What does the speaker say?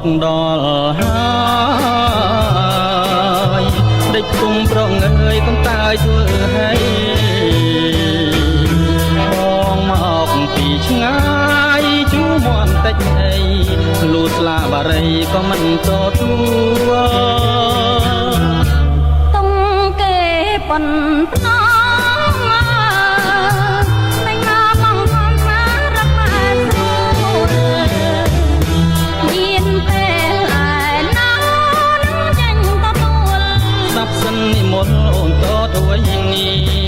កដល់ហើយដេកគុំប្រងើយកុំតាយធ្វើឲ្យបងមកពីឆ្ងាយជួមន់តិចអីលូស្លាបារីក៏មិនទទួលតុងគេប៉ុនភ្នំនិមន្តអូនតទៅវិញនេះ